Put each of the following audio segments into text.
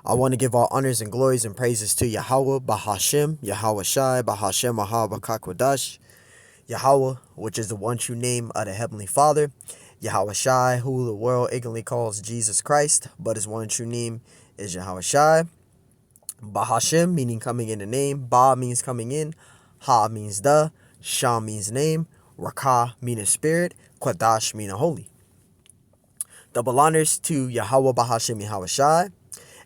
I want to give all honors and glories and praises to Yahweh, Bahashem, Yahweh Shai, Bahashem, Mahabakwadash, Yahweh, which is the one true name of the Heavenly Father, Yahweh Shai, who the world ignorantly calls Jesus Christ, but his one true name is Yahweh Shai, Bahashem, meaning coming in the name, Ba means coming in, Ha means the, Shah means name, Rakah meaning spirit, Kwadash meaning holy. Double honors to Yahweh, Bahashem, Yahweh Shai,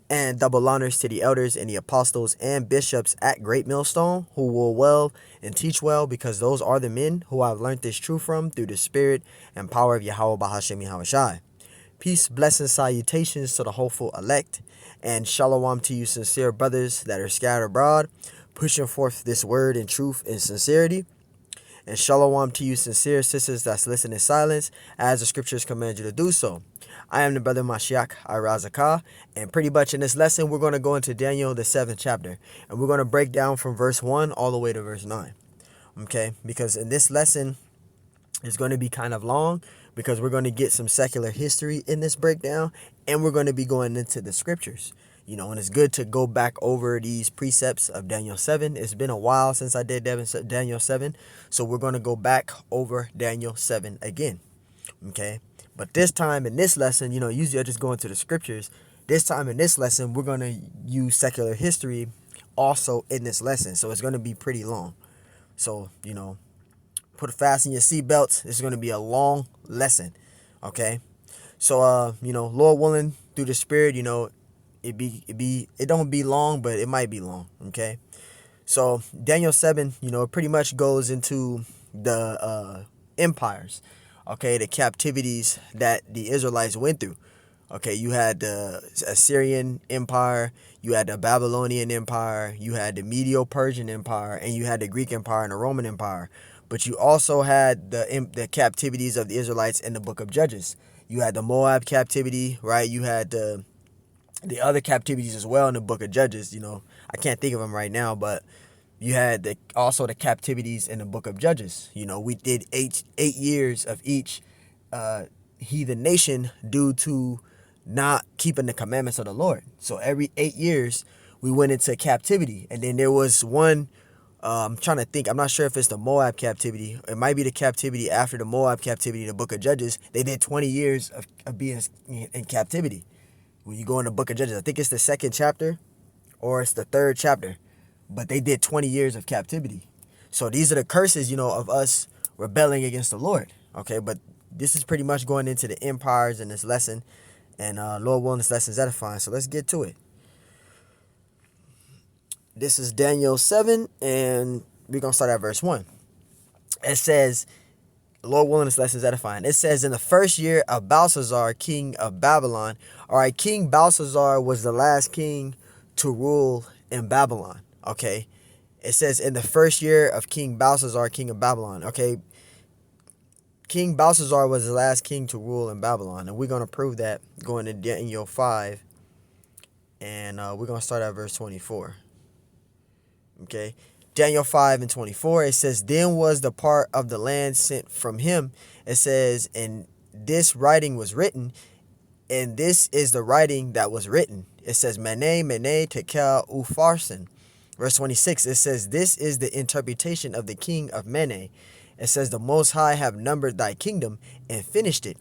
and double honors to the elders and the apostles and bishops at Great Millstone who will well and teach well, because those are the men who I've learned this truth from through the spirit and power of Yahweh Bahashem Yahweh Shai. Peace, blessings, salutations to the hopeful elect, and shalom to you sincere brothers that are scattered abroad, pushing forth this word in truth and sincerity. And shalom to you sincere sisters that's listening in silence, as the scriptures command you to do so. I am the brother Mashiach Irazakah, and pretty much in this lesson, we're going to go into Daniel, the 7th chapter, and we're going to break down from verse 1 all the way to verse 9, okay? Because in this lesson, it's going to be kind of long, because we're going to get some secular history in this breakdown, and we're going to be going into the scriptures. And it's good to go back over these precepts of Daniel 7. It's been a while since I did Daniel 7, so we're going to go back over Daniel 7 again, okay? But this time in this lesson, usually I just go into the scriptures. This time in this lesson, we're going to use secular history also in this lesson, so it's going to be pretty long. So, put fasten your seatbelts. This is going to be a long lesson, okay? So, Lord willing, through the Spirit, it don't be long, but it might be long, okay? So Daniel 7, pretty much goes into the empires, okay, the captivities that the Israelites went through. Okay, you had the Assyrian Empire, you had the Babylonian Empire, you had the Medo-Persian Empire, and you had the Greek Empire and the Roman Empire. But you also had the captivities of the Israelites in the book of Judges. You had the Moab captivity, right? You had the other captivities as well in the book of Judges. I can't think of them right now, but you had also the captivities in the book of Judges. We did eight years of each heathen nation due to not keeping the commandments of the Lord. So every 8 years we went into captivity. And then there was one, I'm trying to think, I'm not sure if it's the Moab captivity. It might be the captivity after the Moab captivity in the book of Judges. They did 20 years of being in captivity. When you go in the book of Judges, I think it's the 2nd chapter or it's the 3rd chapter, but they did 20 years of captivity. So these are the curses, of us rebelling against the Lord. Okay, but this is pretty much going into the empires in this lesson, and Lord willing, this lesson is edifying. So let's get to it. This is Daniel 7, and we're going to start at verse 1. It says, Lord willing, this lesson is edifying. It says, in the first year of Belshazzar, king of Babylon. All right, King Belshazzar was the last king to rule in Babylon. Okay, it says in the first year of King Belshazzar, king of Babylon. Okay, King Belshazzar was the last king to rule in Babylon, and we're going to prove that going to Daniel 5, and we're going to start at verse 24. Okay, Daniel 5 and 24, it says, then was the part of the land sent from him. It says, and this writing was written, and this is the writing that was written. It says, Mene, Tekel, Upharsin. Verse 26, it says, this is the interpretation of the king of Mene. It says, the Most High have numbered thy kingdom and finished it.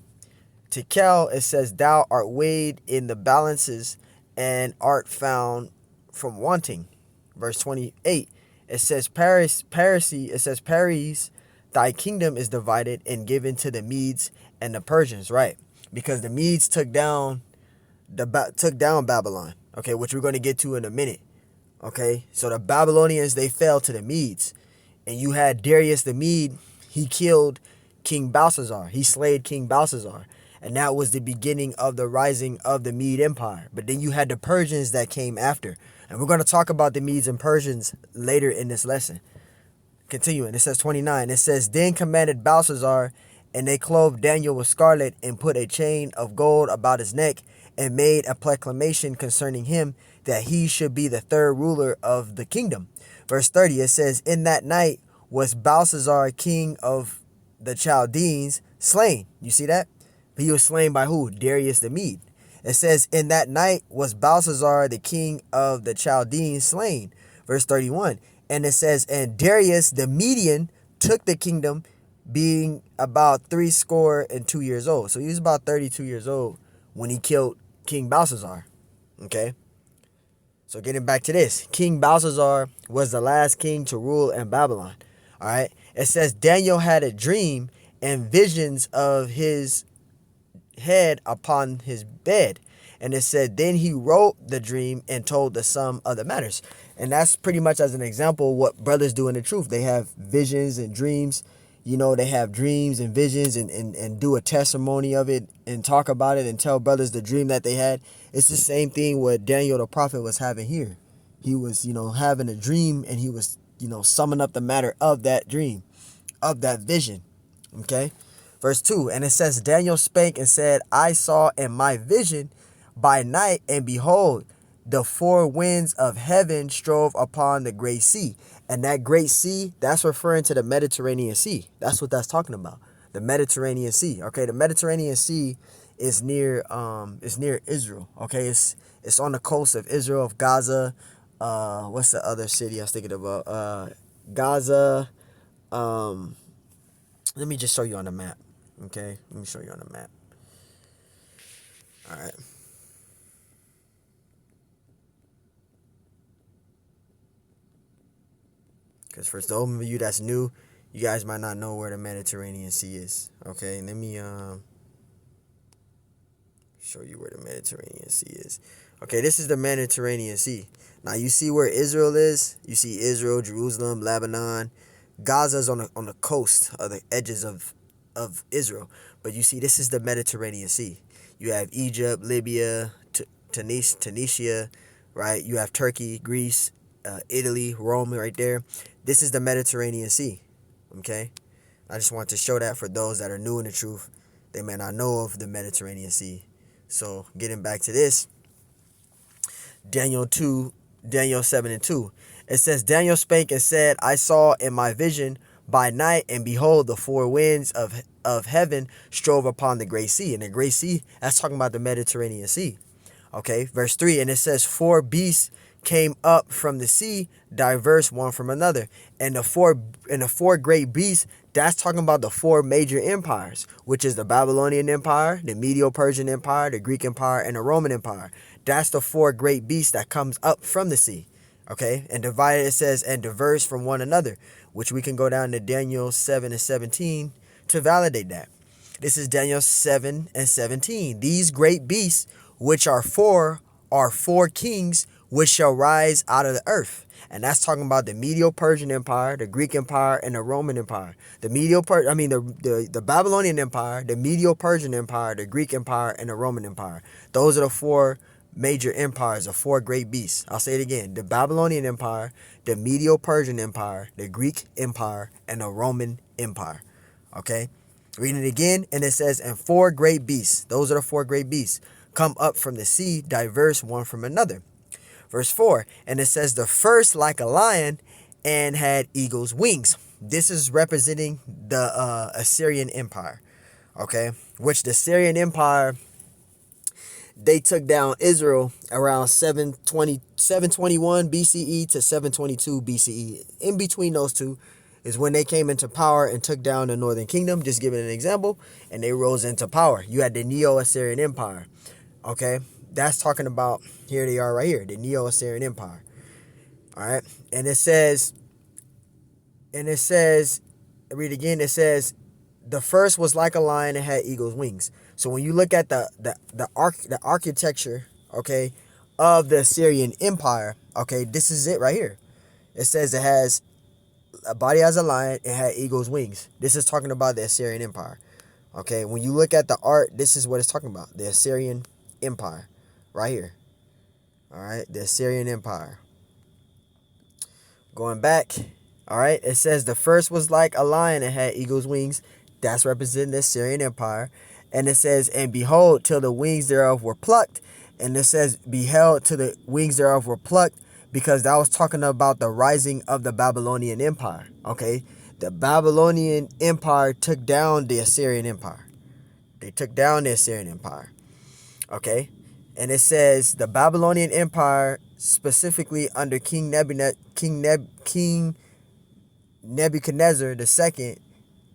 Tekel, it says, thou art weighed in the balances and art found from wanting. Verse 28, it says, Paris, thy kingdom is divided and given to the Medes and the Persians, right? Because the Medes took down Babylon, okay, which we're going to get to in a minute, okay? So the Babylonians, they fell to the Medes, and you had Darius the Mede. He killed King Belshazzar. He slayed King Belshazzar, and that was the beginning of the rising of the Mede Empire. But then you had the Persians that came after, and we're going to talk about the Medes and Persians later in this lesson. Continuing, it says 29, it says, then commanded Belshazzar, and they clothed Daniel with scarlet and put a chain of gold about his neck and made a proclamation concerning him that he should be the third ruler of the kingdom. Verse 30, it says, in that night was Belshazzar, king of the Chaldeans, slain. You see that? He was slain by who? Darius the Mede. It says, in that night was Belshazzar, the king of the Chaldeans, slain. Verse 31. And it says, and Darius the Median took the kingdom, being about 62 years old. So he was about 32 years old when he killed King Belshazzar. Okay. So getting back to this, King Belshazzar was the last king to rule in Babylon. All right. It says Daniel had a dream and visions of his head upon his bed. And it said, then he wrote the dream and told the sum of the matters. And that's pretty much as an example what brothers do in the truth. They have visions and dreams. You know, they have dreams and visions and do a testimony of it and talk about it and tell brothers the dream that they had. It's the same thing what Daniel the prophet was having here. He was, having a dream, and he was, summing up the matter of that dream, of that vision. Okay. Verse 2, and it says, Daniel spake and said, I saw in my vision by night, and behold, the four winds of heaven strove upon the great sea. And that great sea, that's referring to the Mediterranean Sea. That's what that's talking about. The Mediterranean Sea. Okay, the Mediterranean Sea is near Israel. Okay, it's on the coast of Israel, of Gaza. What's the other city I was thinking about? Gaza. Let me just show you on the map. Okay, let me show you on the map. All right. Because for those of you that's new, you guys might not know where the Mediterranean Sea is. Okay, let me show you where the Mediterranean Sea is. Okay, this is the Mediterranean Sea. Now you see where Israel is. You see Israel, Jerusalem, Lebanon. Gaza is on the coast of the edges of Israel. But you see, this is the Mediterranean Sea. You have Egypt, Libya, Tunisia, right? You have Turkey, Greece, Italy, Rome right there. This is the Mediterranean Sea. Okay? I just want to show that for those that are new in the truth. They may not know of the Mediterranean Sea. So getting back to this, Daniel 7 and 2. It says, Daniel spake and said, I saw in my vision by night, and behold, the four winds of heaven strove upon the great sea. And the great sea, that's talking about the Mediterranean Sea. Okay, verse 3, and it says, four beasts came up from the sea, diverse one from another. And the four great beasts, that's talking about the four major empires, which is the Babylonian Empire, the Medo-Persian Empire, the Greek Empire, and the Roman Empire. That's the four great beasts that comes up from the sea. Okay, and divided, it says, and diverse from one another, which we can go down to Daniel 7 and 17 to validate that. This is Daniel 7 and 17. These great beasts, which are four kings, which shall rise out of the earth. And that's talking about the Medo-Persian Empire, the Greek Empire, and the Roman Empire. The Babylonian Empire, the Medo-Persian Empire, the Greek Empire, and the Roman Empire. Those are the four major empires, the four great beasts. I'll say it again. The Babylonian Empire, the Medo-Persian Empire, the Greek Empire, and the Roman Empire. Okay? Reading it again, and it says, and four great beasts, those are the four great beasts, come up from the sea, diverse one from another. Verse 4, and it says, the first like a lion and had eagle's wings. This is representing the Assyrian Empire, okay? Which the Assyrian Empire, they took down Israel around 721 BCE to 722 BCE. In between those two is when they came into power and took down the Northern Kingdom, just giving an example, and they rose into power. You had the Neo-Assyrian Empire, okay? That's talking about, here they are right here, the Neo-Assyrian Empire. All right. And it says, read again, it says, the first was like a lion and had eagle's wings. So when you look at the architecture, okay, of the Assyrian Empire, okay, this is it right here. It says it has a body as a lion and had eagle's wings. This is talking about the Assyrian Empire. Okay, when you look at the art, this is what it's talking about. The Assyrian Empire. Right here. All right. The Assyrian Empire. Going back. All right. It says the first was like a lion and had eagle's wings. That's representing the Assyrian Empire. And it says, and behold, till the wings thereof were plucked. And it says, beheld till the wings thereof were plucked, because that was talking about the rising of the Babylonian Empire. Okay. The Babylonian Empire took down the Assyrian Empire. They took down the Assyrian Empire. Okay. And it says the Babylonian Empire, specifically under King Nebuchadnezzar II,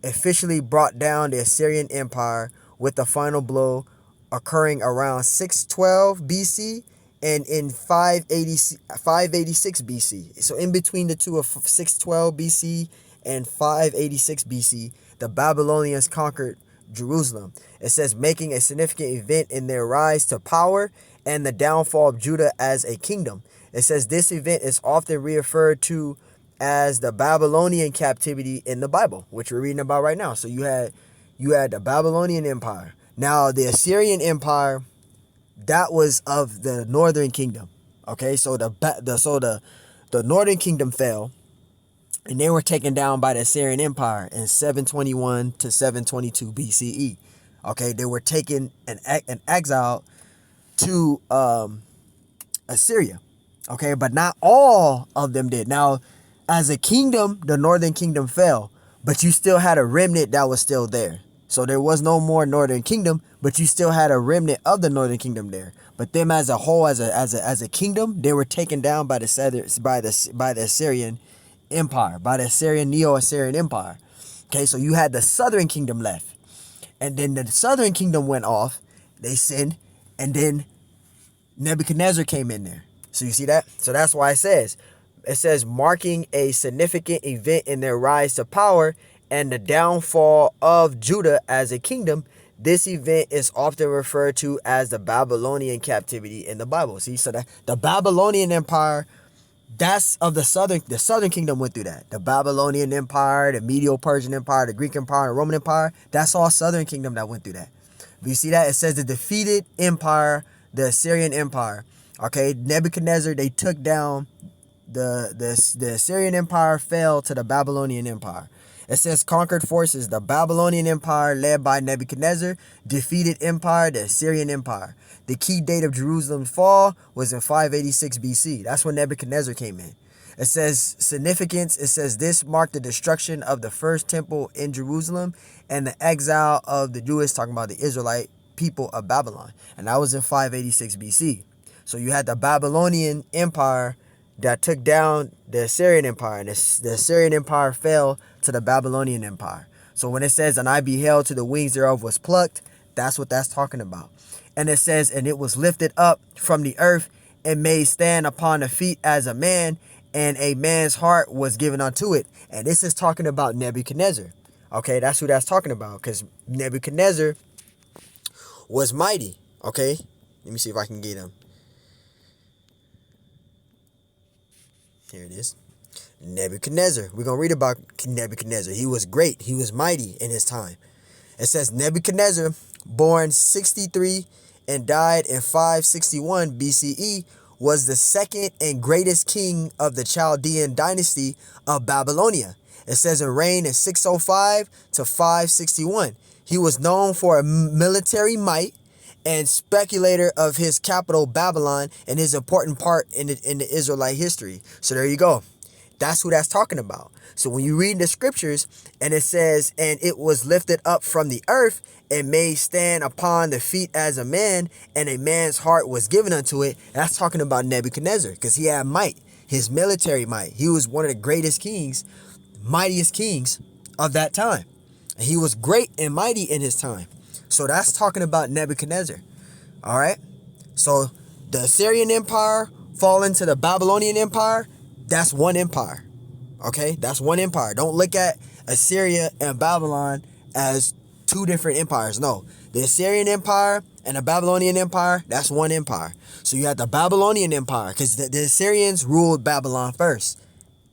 officially brought down the Assyrian Empire, with the final blow occurring around 612 BC and in 586 BC. So in between the two of 612 BC and 586 BC, the Babylonians conquered Jerusalem. It says, making a significant event in their rise to power and the downfall of Judah as a kingdom. It says this event is often referred to as the Babylonian captivity in the Bible, which we're reading about right now. So you had the Babylonian Empire. Now the Assyrian Empire, that was of the northern kingdom. Okay, so the northern kingdom fell, and they were taken down by the Assyrian Empire in 721 to 722 BCE. Okay, they were taken and exiled to Assyria. Okay, but not all of them did. Now, as a kingdom, the northern kingdom fell, but you still had a remnant that was still there. So there was no more northern kingdom, but you still had a remnant of the northern kingdom there. But them as a whole, as a kingdom, they were taken down by the Assyrian Empire, by the Neo-Assyrian Empire. Okay, so you had the southern kingdom left, and then the southern kingdom went off. They sinned, and then Nebuchadnezzar came in there. So you see that? So that's why it says marking a significant event in their rise to power and the downfall of Judah as a kingdom. This event is often referred to as the Babylonian captivity in the Bible. See, so that the Babylonian Empire, that's of the southern kingdom went through that. The Babylonian Empire, the Medo-Persian Empire, the Greek Empire, the Roman Empire, that's all southern kingdom that went through that. But you see that? It says the defeated empire, the Assyrian Empire. Okay, Nebuchadnezzar, they took down the Assyrian Empire, fell to the Babylonian Empire. It says conquered forces, the Babylonian Empire led by Nebuchadnezzar, defeated empire, the Assyrian Empire. The key date of Jerusalem's fall was in 586 BC. That's when Nebuchadnezzar came in. It says significance. It says this marked the destruction of the first temple in Jerusalem and the exile of the Jews, talking about the Israelite people of Babylon. And that was in 586 BC. So you had the Babylonian Empire that took down the Assyrian Empire, and the Assyrian Empire fell to the Babylonian Empire. So when it says, and I beheld to the wings thereof was plucked, that's what that's talking about. And it says, and it was lifted up from the earth and made stand upon the feet as a man, and a man's heart was given unto it. And this is talking about Nebuchadnezzar. Okay, that's who that's talking about, because Nebuchadnezzar was mighty. Okay, let me see if I can get him. Here it is. Nebuchadnezzar. We're going to read about Nebuchadnezzar. He was great. He was mighty in his time. It says Nebuchadnezzar, born 63 and died in 561 BCE, was the second and greatest king of the Chaldean dynasty of Babylonia. It says it reigned in 605 to 561. He was known for a military might and speculator of his capital Babylon and his important part in the Israelite history. So there you go. That's who that's talking about. So when you read the scriptures and it says, and it was lifted up from the earth and made stand upon the feet as a man, and a man's heart was given unto it, that's talking about Nebuchadnezzar, because he had might, his military might. He was one of the greatest kings, mightiest kings of that time. And he was great and mighty in his time. So that's talking about Nebuchadnezzar. All right. So the Assyrian Empire fall into the Babylonian Empire. That's one empire. Okay. That's one empire. Don't look at Assyria and Babylon as two different empires. No, the Assyrian Empire and the Babylonian Empire, that's one empire. So you had the Babylonian Empire, because the Assyrians ruled Babylon first.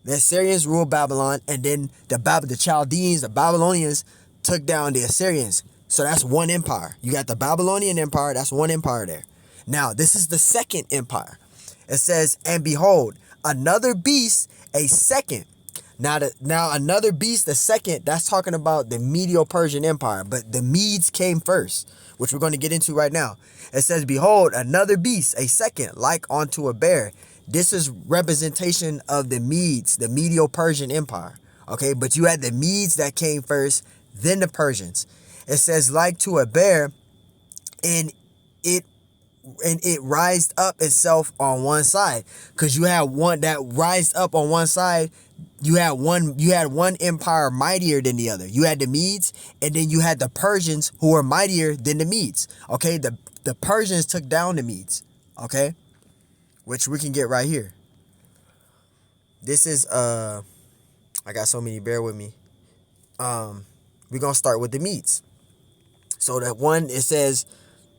The Assyrians ruled Babylon, and then the Chaldeans, the Babylonians, took down the Assyrians. So that's one empire. You got the Babylonian Empire. That's one empire there. Now, this is the second empire. It says, and behold, another beast, a second. Now another beast, the second, that's talking about the Medo-Persian Empire. But the Medes came first, which we're going to get into right now. It says, behold, another beast, a second, like unto a bear. This is representation of the Medes, the Medo-Persian Empire. Okay, but you had the Medes that came first, then the Persians. It says, like to a bear, and it it rised up itself on one side, because you had one that rised up on one side. You had one empire mightier than the other. You had the Medes, and then you had the Persians, who were mightier than the Medes. Okay, the Persians took down the Medes. Okay, which we can get right here. This is I got so many, bear with me. We're gonna start with the Medes. So that one, it says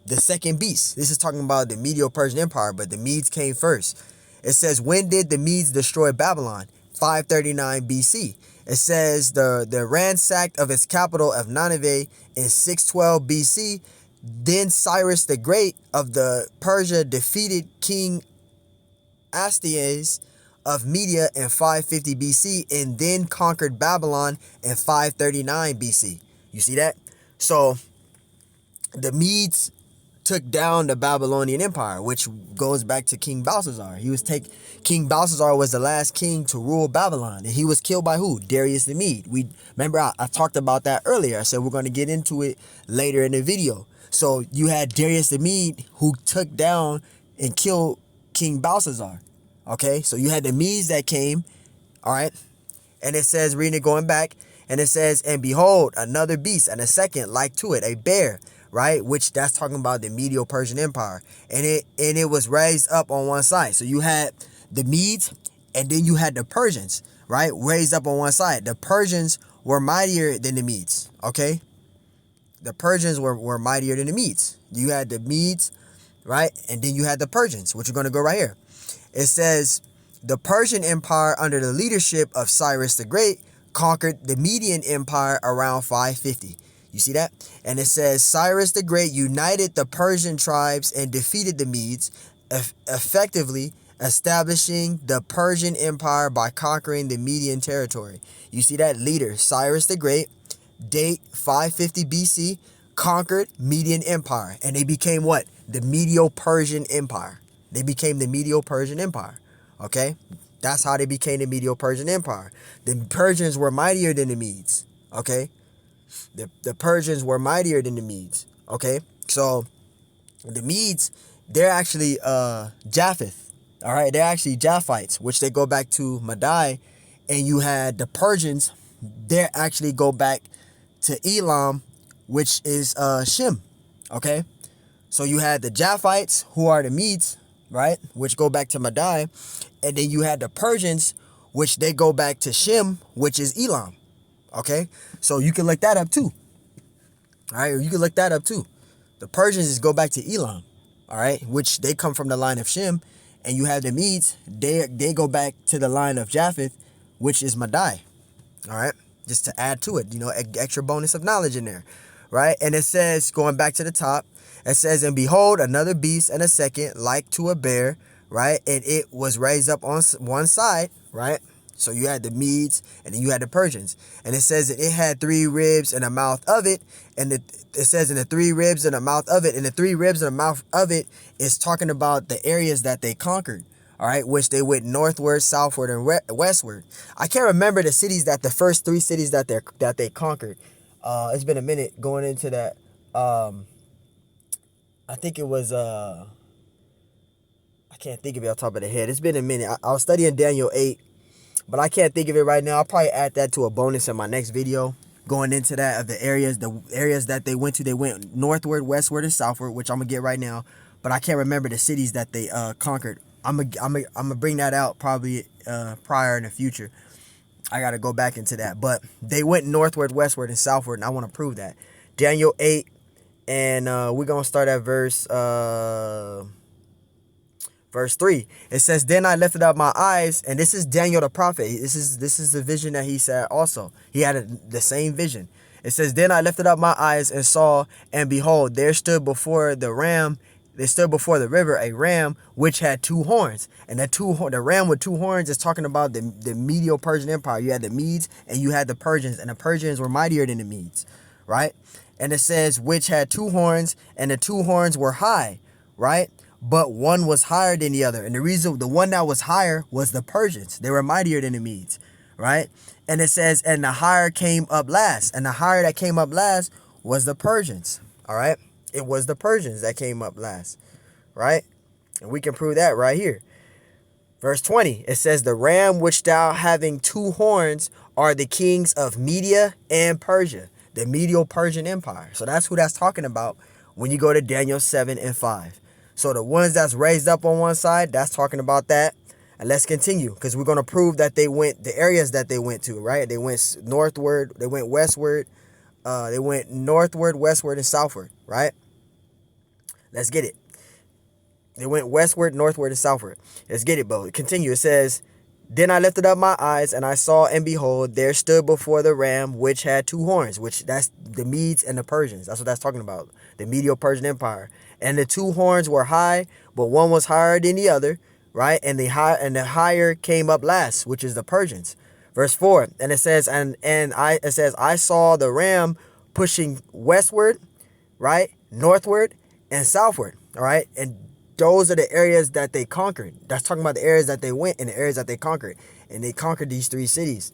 the second beast. This is talking about the Medo-Persian Empire, but the Medes came first. It says, when did the Medes destroy Babylon? 539 BC. It says the ransacked of its capital of Nineveh in 612 BC. Then Cyrus the Great of the Persia defeated King Astyages of Media in 550 BC and then conquered Babylon in 539 BC. You see that? So the Medes took down the Babylonian Empire, which goes back to King Belshazzar. King Belshazzar was the last king to rule Babylon, and he was killed by who? Darius the Mede. Remember I talked about that earlier. I said we're going to get into it later in the video. So you had Darius the Mede, who took down and killed King Belshazzar. Okay, so you had the Medes that came, all right, and it says, reading it going back, and it says, and behold, another beast, and a second like to it, a bear, right? Which that's talking about the Medo-Persian Empire, and it was raised up on one side. So you had the Medes, and then you had the Persians, right? Raised up on one side. The Persians were mightier than the Medes. Okay, the Persians were mightier than the Medes. You had the Medes, right, and then you had the Persians, which are going to go right here. It says the Persian Empire under the leadership of Cyrus the Great conquered the Median Empire around 550. You see that? And it says Cyrus the Great united the Persian tribes and defeated the Medes, effectively establishing the Persian Empire by conquering the Median territory. You see that? Leader Cyrus the Great, date 550 BC, conquered Median Empire, and they became what? The Medo-Persian Empire. They became the Medo-Persian Empire. Okay? That's how they became the Medo-Persian Empire. The Persians were mightier than the Medes. Okay? The Persians were mightier than the Medes. Okay? So, the Medes, they're actually Japheth. All right? They're actually Japhites, which they go back to Madai. And you had the Persians, they actually go back to Elam, which is Shem. Okay? So, you had the Japhites, who are the Medes, right, which go back to Madai, and then you had the Persians, which they go back to Shem, which is Elam. Okay, so you can look that up too. All right, you can look that up too. The Persians go back to Elam, all right, which they come from the line of Shem, and you have the Medes, they go back to the line of Japheth, which is Madai. All right, just to add to it, extra bonus of knowledge in there, right? And it says, going back to the top, it says, and behold, another beast, and a second like to a bear, right? And it was raised up on one side, right? So you had the Medes, and then you had the Persians. And it says that it had 3 ribs in the mouth of it. And it says in the 3 ribs in the mouth of it. And the 3 ribs in the mouth of it is talking about the areas that they conquered. All right, which they went northward, southward, and westward. I can't remember the cities the first 3 cities that they conquered. It's been a minute going into that. I think it was, I can't think of it off the top of the head. It's been a minute. I was studying Daniel 8, but I can't think of it right now. I'll probably add that to a bonus in my next video, going into that, of the areas that they went to. They went northward, westward, and southward, which I'm going to get right now. But I can't remember the cities that they conquered. I'm gonna bring that out probably prior in the future. I got to go back into that. But they went northward, westward, and southward, and I want to prove that. Daniel 8. And we're going to start at verse 3. It says, then I lifted up my eyes, and this is Daniel the prophet. This is the vision that he said also. He had the same vision. It says, then I lifted up my eyes and saw, and behold, there stood before the river a ram which had 2 horns. And the ram with 2 horns is talking about the Medo-Persian Empire. You had the Medes and you had the Persians, and the Persians were mightier than the Medes, right? And it says, which had 2 horns, and the 2 horns were high, right? But one was higher than the other. And the reason the one that was higher was the Persians. They were mightier than the Medes, right? And it says, and the higher came up last. And the higher that came up last was the Persians, all right? It was the Persians that came up last, right? And we can prove that right here. Verse 20, it says, the ram which thou having two horns are the kings of Media and Persia, the Medo-Persian Empire. So that's who that's talking about when you go to Daniel 7 and 5. So the ones that's raised up on one side, that's talking about that. And let's continue, because we're going to prove that they went, the areas that they went to, right? They went northward, they went westward, they went northward, westward, and southward, right? Let's get it. They went westward, northward, and southward. Let's get it, bro. Continue. It says, then I lifted up my eyes, and I saw, and behold, there stood before the ram which had two horns, which that's the Medes and the Persians. That's what that's talking about, the Medo-Persian Empire. And the two horns were high, but one was higher than the other, right? And the higher came up last, which is the Persians. Verse 4, and it says, I saw the ram pushing westward, right, northward, and southward, all right? And those are the areas that they conquered. That's talking about the areas that they went and the areas that they conquered. And they conquered these three cities.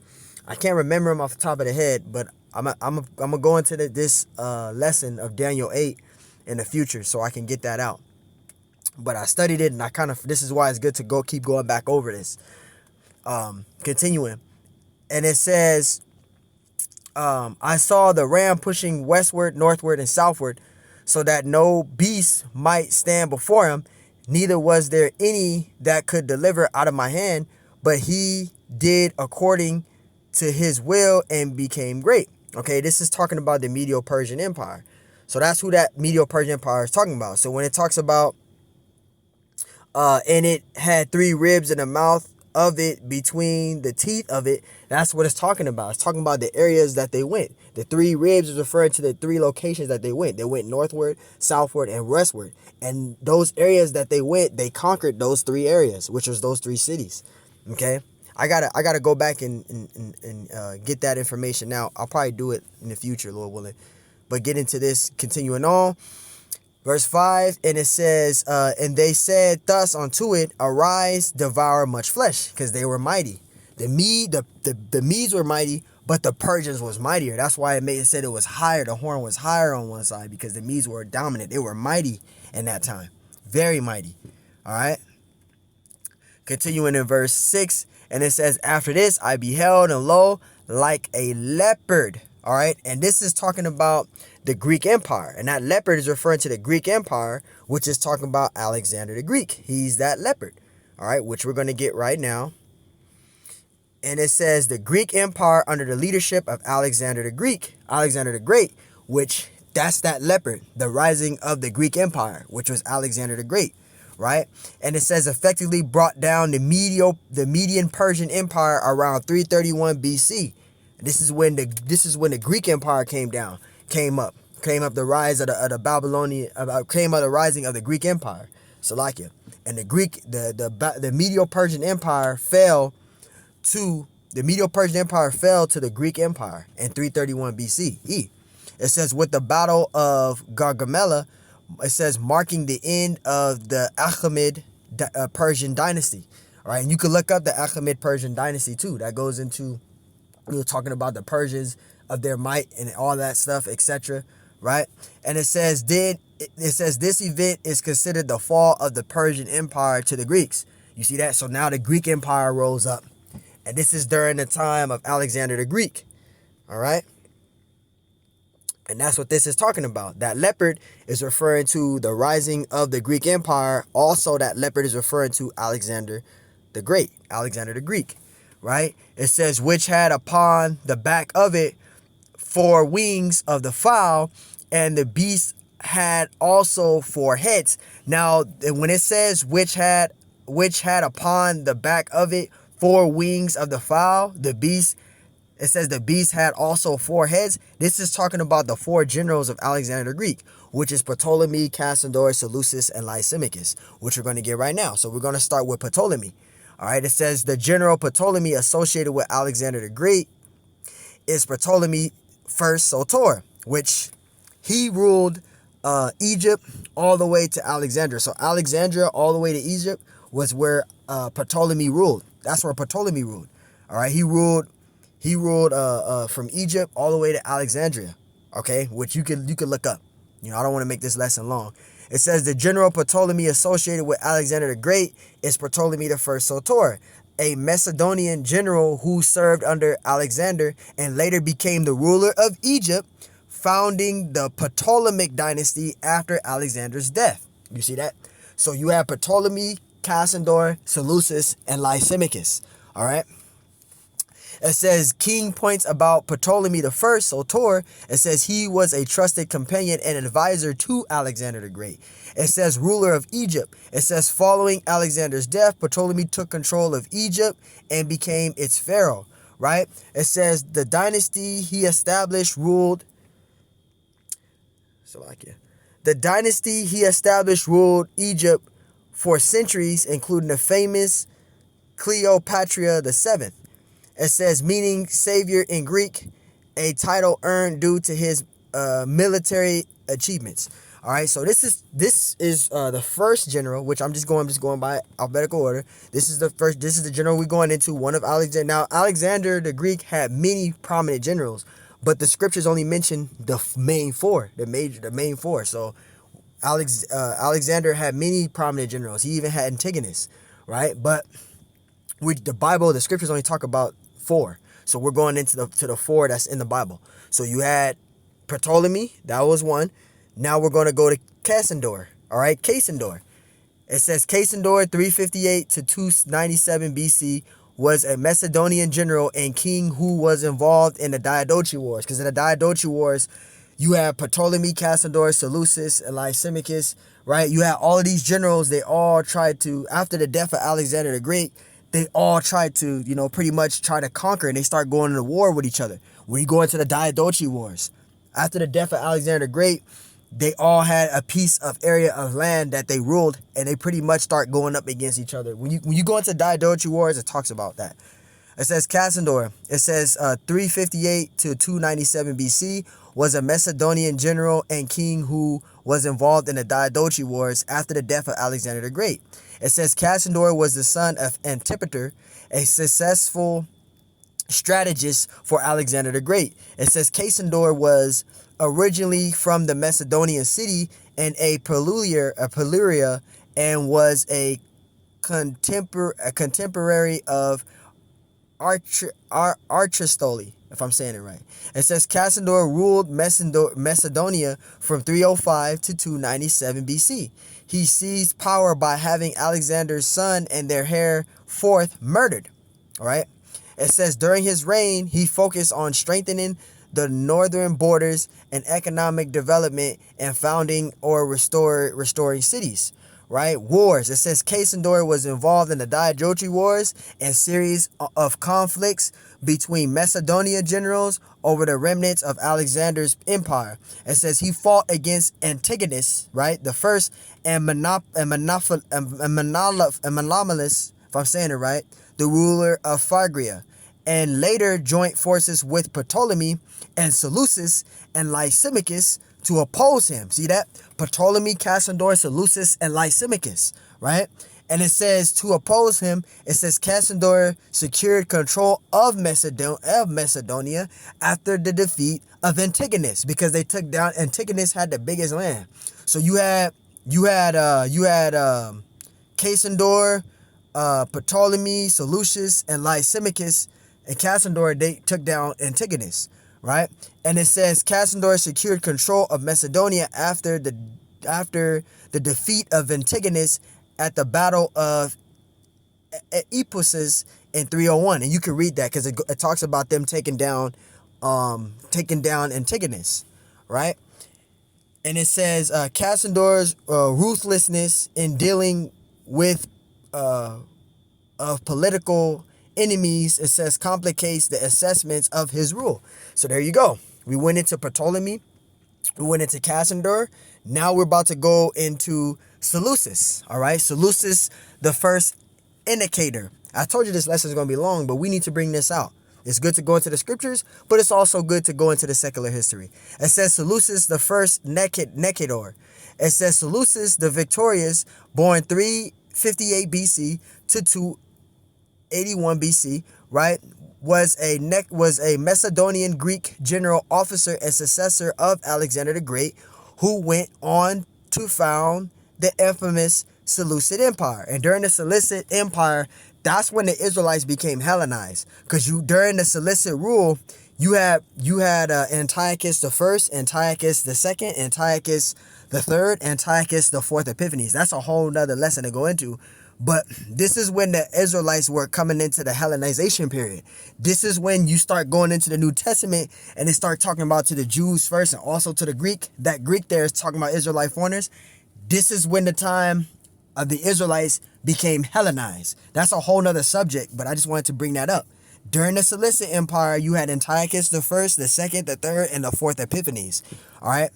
I can't remember them off the top of the head, but I'm gonna go into this lesson of Daniel 8 in the future so I can get that out. But I studied it, and this is why it's good to keep going back over this. Continuing. And it says, I saw the ram pushing westward, northward, and southward, so that no beast might stand before him, neither was there any that could deliver out of my hand, but he did according to his will and became great. Okay, this is talking about the Medo-Persian Empire. So that's who that Medo-Persian Empire is talking about. So when it talks about, and it had three ribs in the mouth of it, between the teeth of it, that's what it's talking about. It's talking about the areas that they went. The three ribs is referring to the three locations that they went. They went northward, southward, and westward. And those areas that they went, they conquered those three areas, which was those three cities. Okay, I gotta go back and get that information now. I'll probably do it in the future, Lord willing. But get into this, continuing on. Verse 5, and it says, and they said thus unto it, arise, devour much flesh, because they were mighty. The Medes were mighty, but the Persians was mightier. That's why it said it was higher. The horn was higher on one side, because the Medes were dominant. They were mighty in that time. Very mighty. All right. Continuing in verse 6, and it says, after this I beheld, and lo, like a leopard. All right. And this is talking about the Greek Empire. And that leopard is referring to the Greek Empire, which is talking about Alexander the Greek. He's that leopard. All right. Which we're going to get right now. And it says the Greek Empire under the leadership of Alexander the Great, which that's that leopard, the rising of the Greek Empire, which was Alexander the Great, right? And it says effectively brought down the Median Persian Empire around 331 BC. This is when the Greek Empire came up the rise of the Babylonian, came up the rising of the Greek Empire, Salakia, and the Medo-Persian Empire fell to the Greek Empire in 331 BCE. It says with the battle of Gargamella, it says marking the end of the Achaemenid Persian dynasty. All right, and you can look up the Achaemenid Persian dynasty too. That goes into, we were talking about the Persians of their might and all that stuff, etc. Right? And it says this event is considered the fall of the Persian Empire to the Greeks. You see that? So now the Greek Empire rose up. And this is during the time of Alexander the Greek. All right? And that's what this is talking about. That leopard is referring to the rising of the Greek Empire. Also, that leopard is referring to Alexander the Great, Alexander the Greek. Right? It says, which had upon the back of it 4 wings of the fowl, and the beast had also 4 heads. Now, when it says which had upon the back of it 4 wings of the fowl, it says the beast had also 4 heads. This is talking about the 4 generals of Alexander the Greek, which is Ptolemy, Cassador, Seleucus, and Lysimachus, which we're going to get right now. So we're going to start with Ptolemy. All right, it says the general Ptolemy associated with Alexander the Great is Ptolemy First Soter, which he ruled Egypt all the way to Alexandria. So Alexandria all the way to Egypt was where Ptolemy ruled. That's where Ptolemy ruled. All right, he ruled from Egypt all the way to Alexandria. Okay, which you can look up. You know, I don't want to make this lesson long. It says the general Ptolemy associated with Alexander the Great is Ptolemy the First Soter, a Macedonian general who served under Alexander and later became the ruler of Egypt, founding the Ptolemaic dynasty after Alexander's death. You see that? So you have Ptolemy, Cassander, Seleucus, and Lysimachus. All right. It says King points about Ptolemy the First, Soter. It says he was a trusted companion and advisor to Alexander the Great. It says ruler of Egypt. It says following Alexander's death, Ptolemy took control of Egypt and became its pharaoh. Right? It says the dynasty he established ruled. The dynasty he established ruled Egypt for centuries, including the famous Cleopatra VII. It says meaning savior in Greek, a title earned due to his military achievements. All right, so this is the first general, which I'm just going by alphabetical order. This is the general we're going into, one of Alexander. Now, Alexander the Greek had many prominent generals, but the scriptures only mention the main four. So Alexander had many prominent generals. He even had Antigonus, right? But with the Bible, the scriptures only talk about 4. So we're going into the 4 that's in the Bible. So you had Ptolemy, that was one. Now we're going to go to Cassander. All right, Cassander. It says Cassander 358 to 297 BC was a Macedonian general and king who was involved in the Diadochi Wars. Because in the Diadochi Wars, you have Ptolemy, Cassander, Seleucus, and Lysimachus, right? You have all of these generals. They all tried to, after the death of Alexander the Great, they all tried to, pretty much try to conquer, and they start going into war with each other. When you go into the Diadochi Wars, after the death of Alexander the Great, they all had a piece of area of land that they ruled, and they pretty much start going up against each other. When you go into Diadochi Wars, it talks about that. It says Cassander. It says 358 to 297 BC was a Macedonian general and king who was involved in the Diadochi Wars after the death of Alexander the Great. It says Cassander was the son of Antipater, a successful strategist for Alexander the Great. It says Cassander was originally from the Macedonian city and a Peluria, and was a contemporary of Archistole, if I'm saying it right. It says Cassander ruled Macedonia from 305 to 297 BC. He seized power by having Alexander's son and their heir fourth murdered. All right. It says during his reign, he focused on strengthening the northern borders and economic development and founding or restoring cities. Right? Wars. It says Cassander was involved in the Diadochi Wars and series of conflicts between Macedonia generals over the remnants of Alexander's empire. It says he fought against Antigonus, right? The first, and Menelaus, if I'm saying it right, the ruler of Phrygia, and later joined forces with Ptolemy and Seleucus and Lysimachus to oppose him. See that? Ptolemy, Cassander, Seleucus, and Lysimachus, right? And it says to oppose him, it says Cassander secured control of Macedonia after the defeat of Antigonus, because they took down, Antigonus had the biggest land. So you had Cassander, Ptolemy, Seleucus, and Lysimachus, and Cassander, they took down Antigonus, right? And it says Cassander secured control of Macedonia after the defeat of Antigonus at the Battle of Ephesus in 301. And you can read that because it talks about them taking down Antigonus, right? And it says Cassander's ruthlessness in dealing with of political enemies, it says, complicates the assessments of his rule. So there you go. We went into Ptolemy. We went into Cassander. Now we're about to go into Seleucus. All right. Seleucus, the first indicator. I told you this lesson is going to be long, but we need to bring this out. It's good to go into the scriptures, but it's also good to go into the secular history. It says Seleucus, the first Nicator. It says Seleucus, the victorious, born 358 BC to 281 BC, right, was a Macedonian Greek general officer and successor of Alexander the Great, who went on to found the infamous Seleucid Empire. And during the Seleucid Empire, that's when the Israelites became Hellenized. Because during the Seleucid rule, you had Antiochus the first, Antiochus the second, Antiochus the third, Antiochus the fourth Epiphanes. That's a whole nother lesson to go into. But this is when the Israelites were coming into the Hellenization period. This is when you start going into the New Testament and they start talking about to the Jews first and also to the Greek. That Greek there is talking about Israelite foreigners. This is when the time of the Israelites became Hellenized. That's a whole nother subject, but I just wanted to bring that up. During the Seleucid Empire, you had Antiochus the first, the second, the third, and the fourth Epiphanes. All right.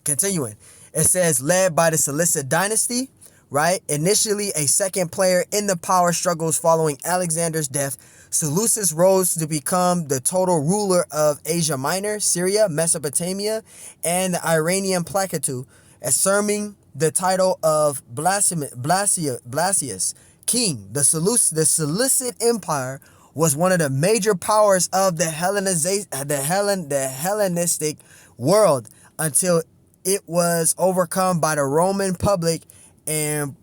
Continuing. It says, led by the Seleucid dynasty, right? Initially a second player in the power struggles following Alexander's death, Seleucus rose to become the total ruler of Asia Minor, Syria, Mesopotamia, and the Iranian Plateau, assuming the title of Blasius, king. The Seleucid Empire was one of the major powers of the Hellenistic world until it was overcome by the Roman public and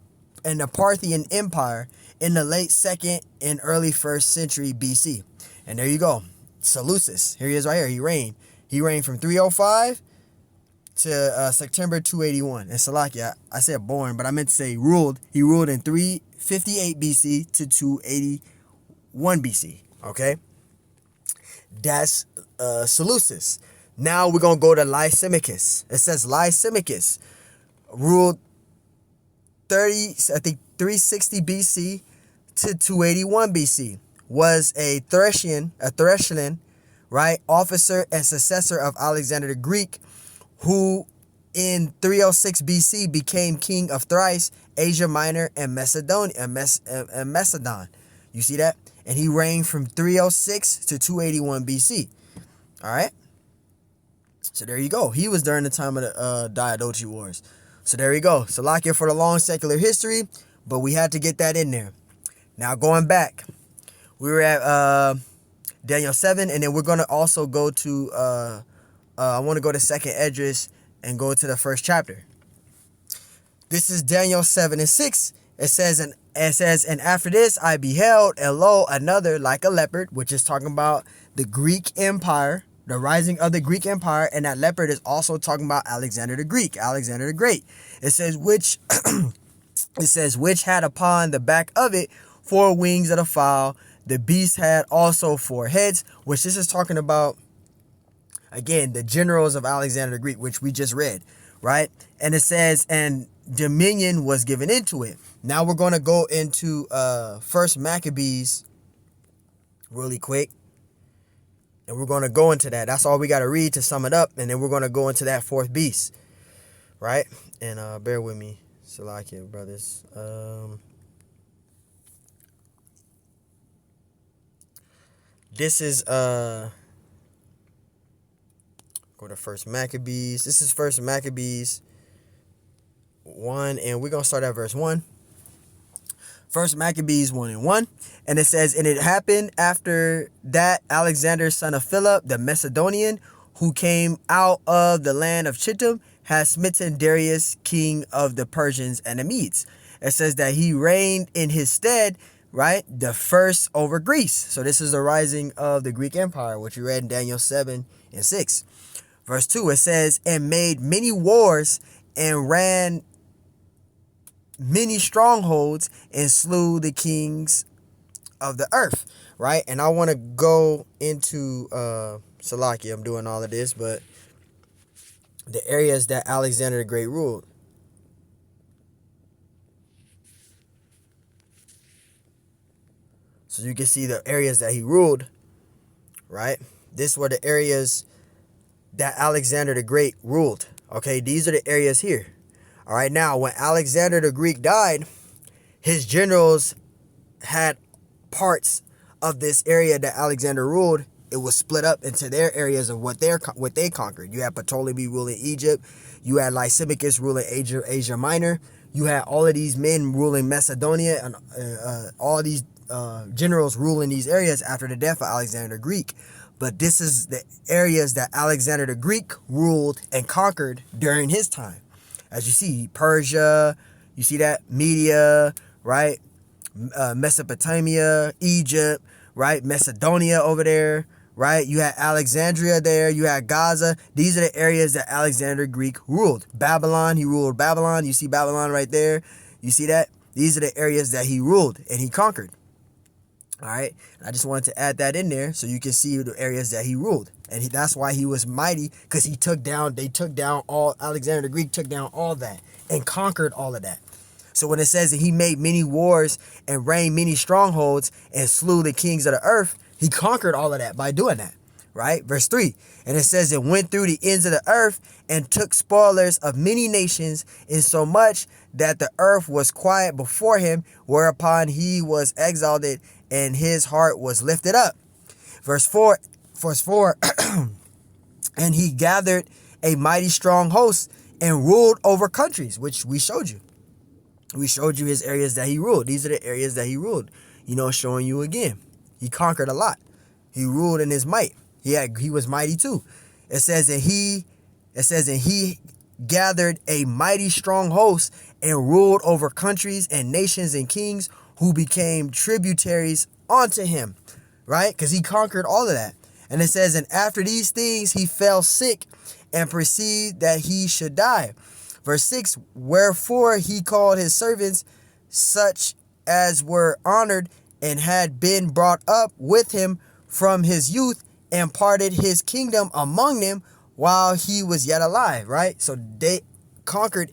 the Parthian Empire in the late 2nd and early 1st century BC. And there you go. Seleucus. Here he is right here. He reigned. He reigned from 305 to September 281. And Salakia, I said born, but I meant to say ruled. He ruled in 358 BC to 281 BC. Okay? That's Seleucus. Now we're going to go to Lysimachus. It says Lysimachus ruled 360 BC to 281 BC, was a Thracian, right, officer and successor of Alexander the Greek, who in 306 BC became king of Thrace, Asia Minor, and Macedon. You see that? And he reigned from 306 to 281 BC. All right? So there you go. He was during the time of the Diadochi Wars. So there you go. Salakia for the long secular history, but we had to get that in there. Now going back, we were at Daniel 7, and then we're going to also go to, I want to go to 2nd Esdras and go to the first chapter. This is Daniel 7 and 6. It says, and after this I beheld, and lo, another like a leopard, which is talking about the Greek Empire, the rising of the Greek Empire, and that leopard is also talking about Alexander the Greek, Alexander the Great. It says, which had upon the back of it 4 wings of the fowl. The beast had also 4 heads, which this is talking about, again, the generals of Alexander the Greek, which we just read, right? And it says, and dominion was given into it. Now we're going to go into 1 Maccabees really quick. And we're going to go into that. That's all we got to read to sum it up. And then we're going to go into that 4th beast. Right? And bear with me. Salakia, brothers. This is... go to 1 Maccabees. This is 1 Maccabees 1. And we're going to start at verse 1. 1 Maccabees 1 and 1. And it says, and it happened after that Alexander, son of Philip, the Macedonian, who came out of the land of Chittim, had smitten Darius, king of the Persians and the Medes. It says that he reigned in his stead, right, the first over Greece. So this is the rising of the Greek Empire, which we read in Daniel 7 and 6. Verse 2, it says, and made many wars and ran many strongholds and slew the kings of the earth, right? And I want to go into Salakia. I'm doing all of this, but the areas that Alexander the Great ruled. So you can see the areas that he ruled, right? These were the areas that Alexander the Great ruled. Okay, these are the areas here. All right, now when Alexander the Greek died, his generals had parts of this area that Alexander ruled. It was split up into their areas of what they conquered. You had Ptolemy ruling Egypt. You had Lysimachus ruling Asia Minor. You had all of these men ruling Macedonia, and all these generals ruling these areas after the death of Alexander the Greek. But this is the areas that Alexander the Greek ruled and conquered during his time. As you see, Persia, you see that? Media, right? Mesopotamia, Egypt, right? Macedonia over there, right? You had Alexandria there. You had Gaza. These are the areas that Alexander Greek ruled. Babylon, he ruled Babylon. You see Babylon right there. You see that? These are the areas that he ruled and he conquered. All right. I just wanted to add that in there so you can see the areas that he ruled. And that's why he was mighty, because they took down all, Alexander the Greek took down all that and conquered all of that. So when it says that he made many wars and reigned many strongholds and slew the kings of the earth, he conquered all of that by doing that, right? Verse 3, and it says it went through the ends of the earth and took spoilers of many nations, insomuch that the earth was quiet before him, whereupon he was exalted and his heart was lifted up. Verse 4, and he gathered a mighty strong host and ruled over countries, which we showed you. We showed you his areas that he ruled. These are the areas that he ruled. Showing you again. He conquered a lot. He ruled in his might. He was mighty too. It says that he gathered a mighty strong host and ruled over countries and nations and kings who became tributaries unto him. Right? Because he conquered all of that. And it says, and after these things he fell sick and perceived that he should die. Verse 6, wherefore he called his servants, such as were honored and had been brought up with him from his youth, and parted his kingdom among them while he was yet alive, right? So they conquered.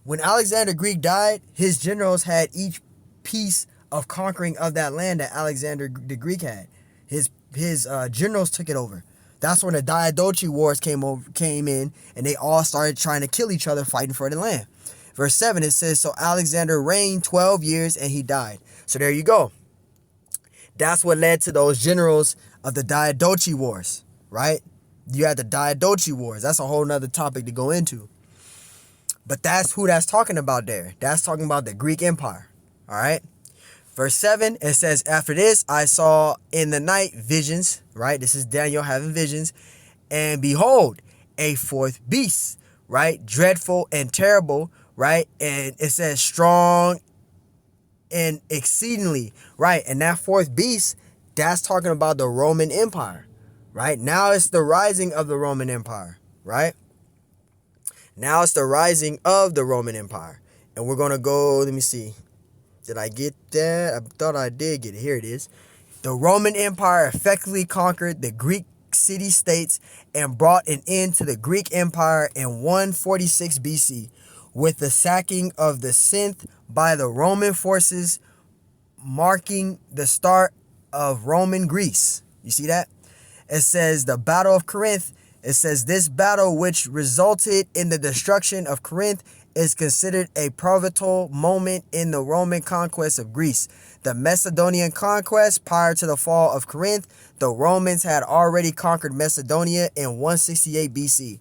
When Alexander Greek died, his generals had each piece of conquering of that land that Alexander the Greek had. His generals took it over. That's when the Diadochi Wars came in, and they all started trying to kill each other, fighting for the land. Verse 7, it says, so Alexander reigned 12 years, and he died. So there you go. That's what led to those generals of the Diadochi Wars, right? You had the Diadochi Wars. That's a whole nother topic to go into. But that's who that's talking about there. That's talking about the Greek Empire, all right? Verse 7, it says, after this, I saw in the night visions, right? This is Daniel having visions. And behold, a fourth beast, right? Dreadful and terrible, right? And it says strong and exceedingly, right? And that fourth beast, that's talking about the Roman Empire, right? Now it's the rising of the Roman Empire, right? Now it's the rising of the Roman Empire. And we're going to go, let me see. Did I get that? I thought I did get it. Here it is. The Roman Empire effectively conquered the Greek city-states and brought an end to the Greek Empire in 146 BC with the sacking of the Scyth by the Roman forces, marking the start of Roman Greece. You see that? It says the Battle of Corinth. It says this battle, which resulted in the destruction of Corinth, is considered a pivotal moment in the Roman conquest of Greece. The Macedonian conquest prior to the fall of Corinth, the Romans had already conquered Macedonia in 168 BC.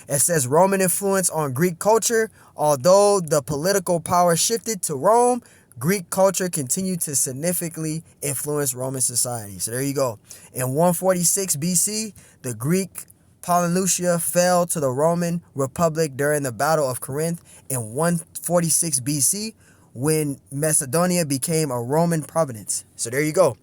It says Roman influence on Greek culture. Although the political power shifted to Rome, Greek culture continued to significantly influence Roman society. So there you go. In 146 BC, the Greek Polyneutia fell to the Roman Republic during the Battle of Corinth in 146 BC, when Macedonia became a Roman province. So there you go.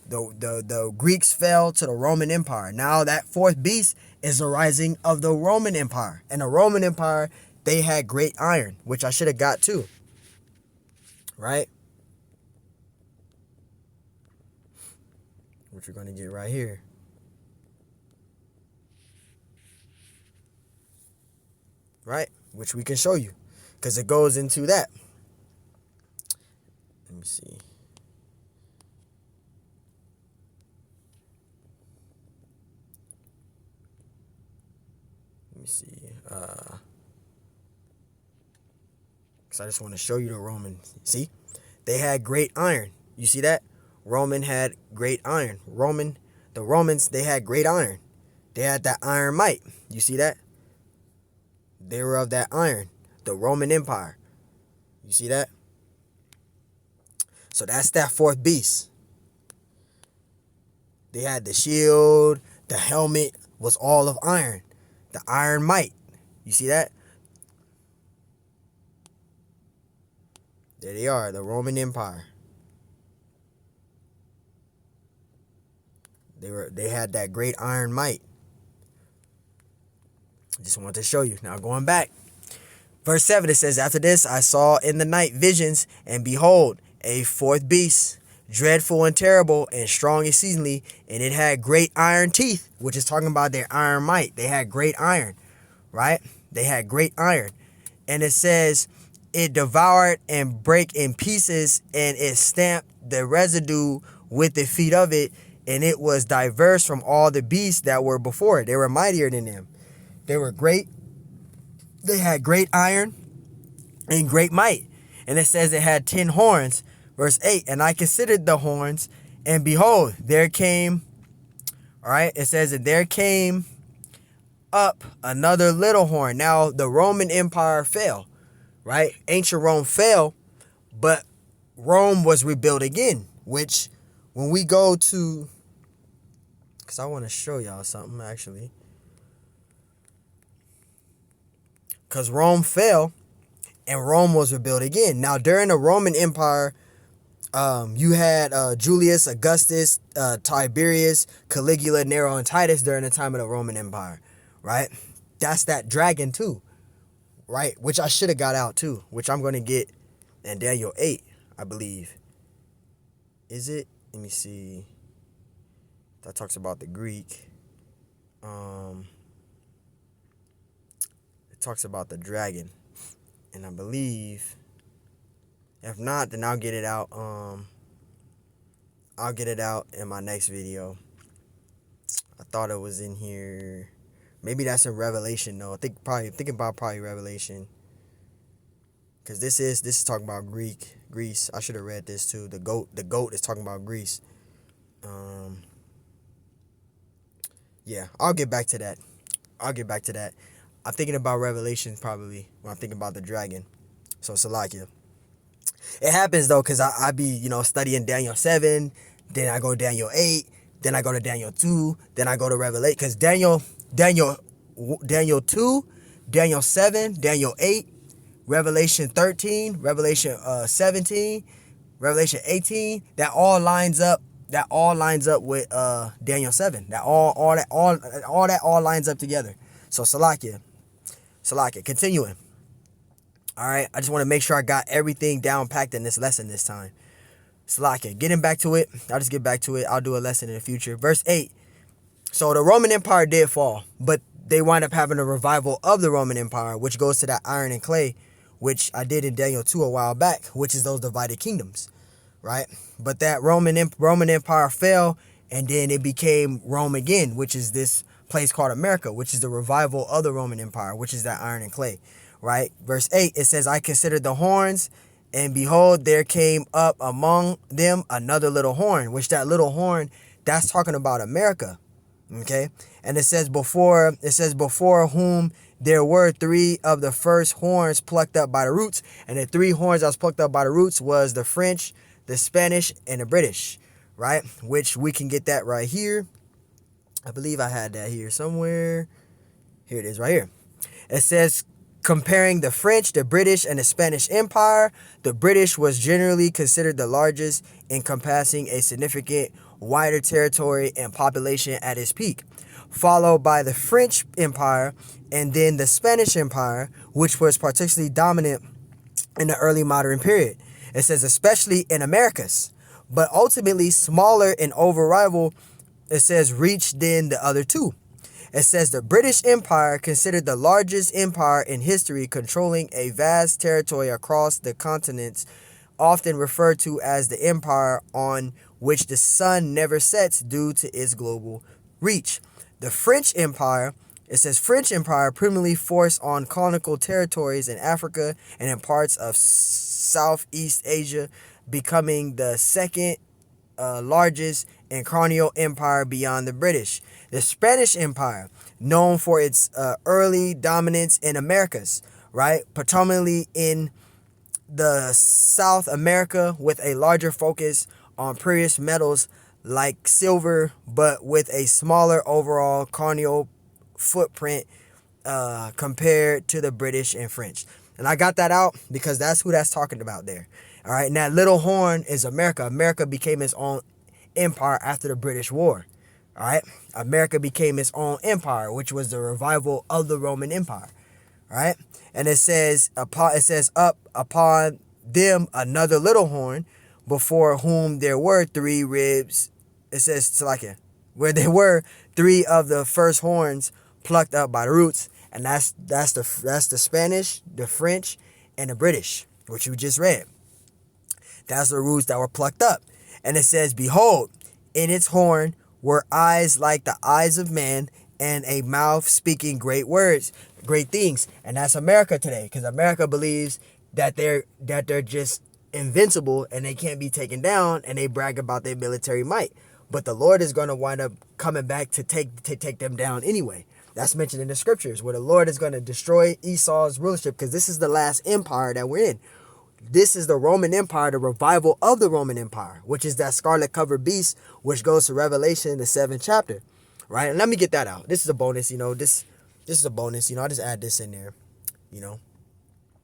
The Greeks fell to the Roman Empire. Now that fourth beast is the rising of the Roman Empire. And the Roman Empire, they had great iron, which I should have got too. Right? Which we're going to get right here. Right? Which we can show you, because it goes into that. Let me see. Because I just want to show you the Roman. See? They had great iron. You see that? Roman had great iron. The Romans, they had great iron. They had that iron might. You see that? They were of that iron. The Roman Empire. You see that? So that's that fourth beast. They had the shield. The helmet was all of iron. The iron might. You see that? There they are, the Roman Empire. They had that great iron might. Just wanted to show you. Now going back. Verse 7, it says, after this I saw in the night visions, and behold, a fourth beast, dreadful and terrible, and strong exceedingly, and it had great iron teeth, which is talking about their iron might. They had great iron, right? They had great iron. And it says, it devoured and brake in pieces, and it stamped the residue with the feet of it, and it was diverse from all the beasts that were before it. They were mightier than them. They were great. They had great iron and great might. And it says it had 10 horns. Verse 8, and I considered the horns, and behold, there came, all right, it says that there came up another little horn. Now, the Roman Empire fell, right? Ancient Rome fell, but Rome was rebuilt again, which when we go to, because I want to show y'all something, actually. Because Rome fell and Rome was rebuilt again. Now, during the Roman Empire, you had Julius, Augustus, Tiberius, Caligula, Nero, and Titus during the time of the Roman Empire, right? That's that dragon too, right? Which I should have got out too, which I'm going to get in Daniel 8, I believe. Is it? Let me see. That talks about the Greek. Talks about the dragon, and I believe, if not, then I'll get it out. I'll get it out in my next video. I thought it was in here. Maybe that's in Revelation though. Thinking about Revelation, because this is talking about Greece. I should have read this too. The goat is talking about Greece. Yeah, I'll get back to that. I'm thinking about Revelation probably when I'm thinking about the dragon. So Salakia. It happens though, because I be, studying Daniel 7, then I go to Daniel 8, then I go to Daniel 2, then I go to Revelation. Because Daniel 2, Daniel 7, Daniel 8, Revelation 13, Revelation 17, Revelation 18, that all lines up with Daniel 7. That all lines up together. So Salakia, continuing. All right, I just want to make sure I got everything down packed in this lesson this time. Salakia, getting back to it. I'll just get back to it. I'll do a lesson in the future. Verse 8. So the Roman Empire did fall, but they wind up having a revival of the Roman Empire, which goes to that iron and clay, which I did in Daniel 2 a while back, which is those divided kingdoms, right? But that Roman Empire fell, and then it became Rome again, which is this place called America, which is the revival of the Roman Empire, which is that iron and clay, right? Verse 8, it says, I considered the horns, and behold, there came up among them another little horn, which that little horn, that's talking about America, okay? And it says before whom there were 3 of the first horns plucked up by the roots, and the 3 horns that was plucked up by the roots was the French, the Spanish, and the British, right? Which we can get that right here. I believe I had that here somewhere. Here it is right here. It says, comparing the French, the British, and the Spanish Empire, the British was generally considered the largest, encompassing a significant wider territory and population at its peak, followed by the French Empire and then the Spanish Empire, which was particularly dominant in the early modern period. It says especially in Americas, but ultimately smaller and over rival, it says, reached then the other 2. It says the British Empire, considered the largest empire in history, controlling a vast territory across the continents, often referred to as the empire on which the sun never sets due to its global reach. The French Empire, it says French Empire primarily forced on colonial territories in Africa and in parts of Southeast Asia, becoming the second largest and colonial empire beyond the British. The Spanish Empire, known for its early dominance in Americas, right? Predominantly in the South America, with a larger focus on precious metals like silver, but with a smaller overall colonial footprint compared to the British and French. And I got that out because that's who that's talking about there. All right, and that little horn is America. America became its own empire after the British War. All right, America became its own empire, which was the revival of the Roman Empire. All right, and it says up upon them another little horn, before whom there were 3 ribs. It says Salakia, where there were 3 of the first horns plucked up by the roots, and that's the Spanish, the French, and the British, which you just read. That's the roots that were plucked up. And it says, behold, in its horn were eyes like the eyes of man, and a mouth speaking great words, great things. And that's America today, because America believes that they're just invincible and they can't be taken down, and they brag about their military might. But the Lord is going to wind up coming back to take them down anyway. That's mentioned in the scriptures, where the Lord is going to destroy Esau's rulership, because this is the last empire that we're in. This is the Roman Empire, the revival of the Roman Empire, which is that scarlet covered beast, which goes to Revelation, the 7th chapter. Right? And let me get that out. This is a bonus, this is a bonus, I'll just add this in there,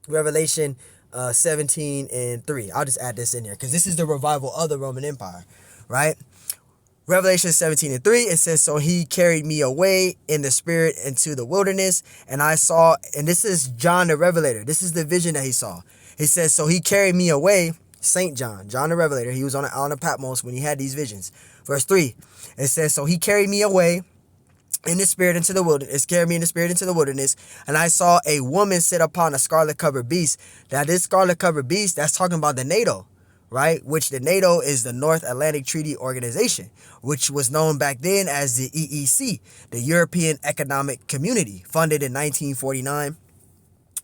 Revelation 17:3. I'll just add this in there, because this is the revival of the Roman Empire, right? Revelation 17:3, it says, so he carried me away in the spirit into the wilderness, and I saw, and this is John the Revelator. This is the vision that he saw. He says, so he carried me away, St. John the Revelator. He was on the island of Patmos when he had these visions. Verse 3, it says, so he carried me away in the spirit into the wilderness, carried me in the spirit into the wilderness, and I saw a woman sit upon a scarlet covered beast. Now this scarlet covered beast, that's talking about the NATO, right? Which the NATO is the North Atlantic Treaty Organization, which was known back then as the EEC, the European Economic Community, funded in 1949,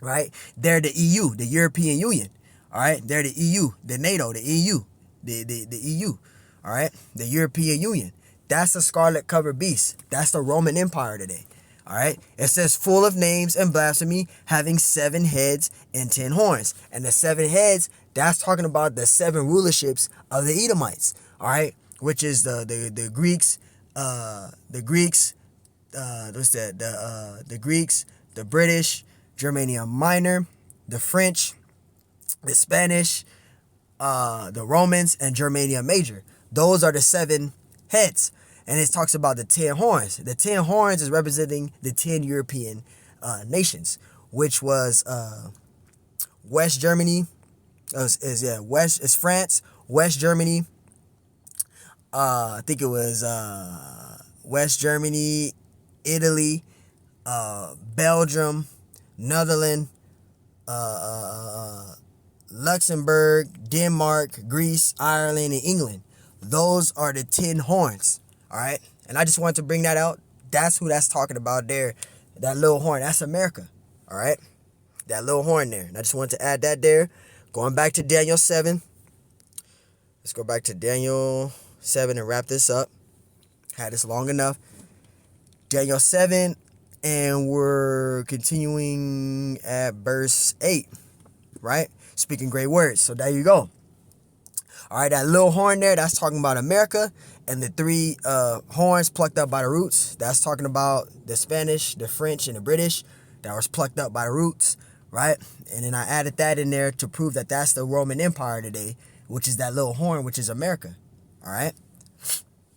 right? They're the EU, the European Union, all right? They're the EU, the NATO, the EU, the EU, all right? The European Union. That's the scarlet covered beast. That's the Roman Empire today. All right. It says full of names and blasphemy, having 7 heads and 10 horns. And the 7 heads, that's talking about the 7 rulerships of the Edomites. All right. Which is the Greeks, the Greeks, the British, Germania Minor, the French, the Spanish, the Romans, and Germania Major. Those are the 7 heads. And it talks about the 10 horns. The 10 horns is representing the 10 European nations, which was West Germany, is France, West Germany. I think it was West Germany, Italy, Belgium, Netherlands, Luxembourg, Denmark, Greece, Ireland, and England. Those are the 10 horns. All right. And I just wanted to bring that out. That's who that's talking about there. That little horn. That's America. All right. That little horn there. And I just wanted to add that there. Going back to Daniel 7. Let's go back to Daniel 7 and wrap this up. Had this long enough. Daniel 7. And we're continuing at verse 8. Right. Speaking great words. So there you go. All right, that little horn there, that's talking about America. And the 3 horns plucked up by the roots, that's talking about the Spanish, the French, and the British that was plucked up by the roots, right? And then I added that in there to prove that that's the Roman Empire today, which is that little horn, which is America, all right?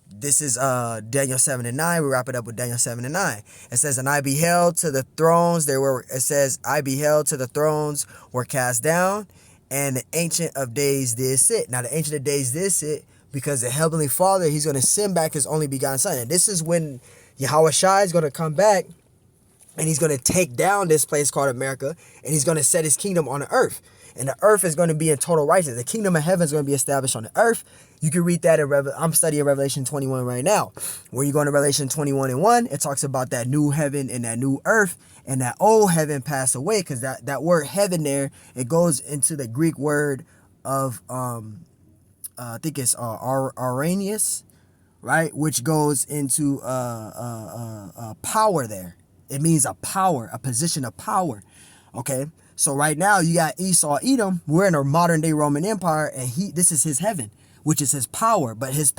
This is Daniel 7 and 9. We wrap it up with Daniel 7 and 9. It says, and I beheld to the thrones, I beheld to the thrones were cast down, and the Ancient of Days did sit. Now, the Ancient of Days did sit because the Heavenly Father, he's going to send back his only begotten Son. And this is when Yahweh Shai is going to come back, and he's going to take down this place called America, and he's going to set his kingdom on the earth. And the earth is going to be in total righteousness. The kingdom of heaven is going to be established on the earth. You can read that in I'm studying Revelation 21 right now. When you go into Revelation 21 and 1, it talks about that new heaven and that new earth, and that old heaven passed away, because that word heaven there, it goes into the Greek word of I think it's Arrhenius, right? Which goes into power there. It means a power, a position of power. Okay. So right now you got Esau, Edom. We're in a modern day Roman Empire, and this is his heaven, which is his power. But his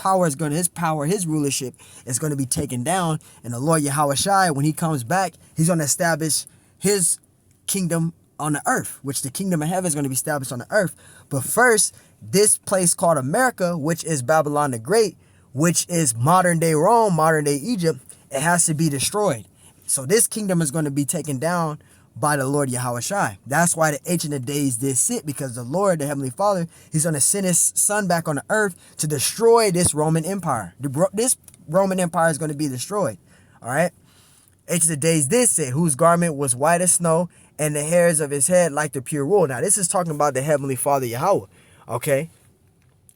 rulership is going to be taken down. And the Lord Yahweh Shai, when he comes back, he's going to establish his kingdom on the earth, which the kingdom of heaven is going to be established on the earth. But first, this place called America, which is Babylon the Great, which is modern day Rome, modern day Egypt, it has to be destroyed. So this kingdom is going to be taken down by the Lord Yahweh Shai. That's why the Ancient of Days did sit, because the Lord, the Heavenly Father, he's going to send his son back on the earth to destroy this Roman Empire. This Roman Empire is going to be destroyed. All right. Ancient of Days did sit, whose garment was white as snow, and the hairs of his head like the pure wool. Now, this is talking about the Heavenly Father Yahweh. Okay.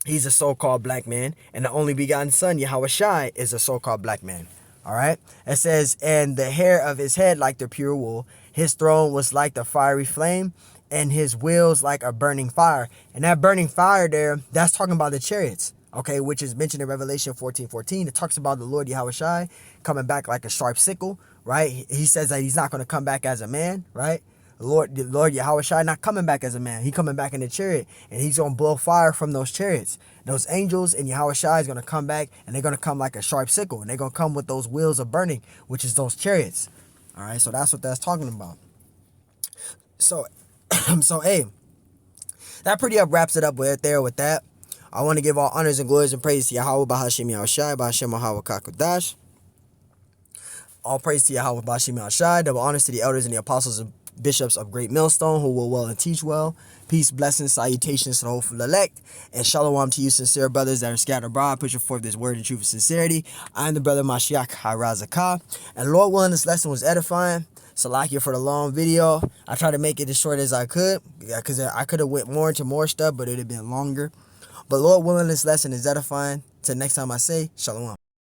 He's a so-called black man, and the only begotten son, Yahweh Shai, is a so-called black man. All right. It says, and the hair of his head like the pure wool. His throne was like the fiery flame, and his wheels like a burning fire. And that burning fire there, that's talking about the chariots, okay, which is mentioned in Revelation 14:14. It talks about the Lord Yahweh Shai coming back like a sharp sickle, right? He says that he's not going to come back as a man, right? The Lord Yahweh Shai not coming back as a man. He coming back in the chariot, and he's going to blow fire from those chariots. Those angels and Yahweh Shai is going to come back, and they're going to come like a sharp sickle, and they're going to come with those wheels of burning, which is those chariots. All right, so that's what that's talking about. So, hey, that pretty up wraps it up with that. I want to give all honors and glories and praise to Yahweh Bahashim Yahweh Shai, Bahashim Yahweh Kakodash. All praise to Yahweh Bahashim Yahweh Shai. Double honors to the elders and the apostles and bishops of Great Millstone, who will well and teach well. Peace, blessings, salutations to the hopeful elect, and shalom to you sincere brothers that are scattered abroad, pushing forth this word in truth and sincerity. I am the brother Mashiach Harazakah, and Lord willing, this lesson was edifying. Salakia for the long video. I tried to make it as short as I could, because I could have went more into more stuff, but it would have been longer. But Lord willing, this lesson is edifying. Till next time I say, shalom.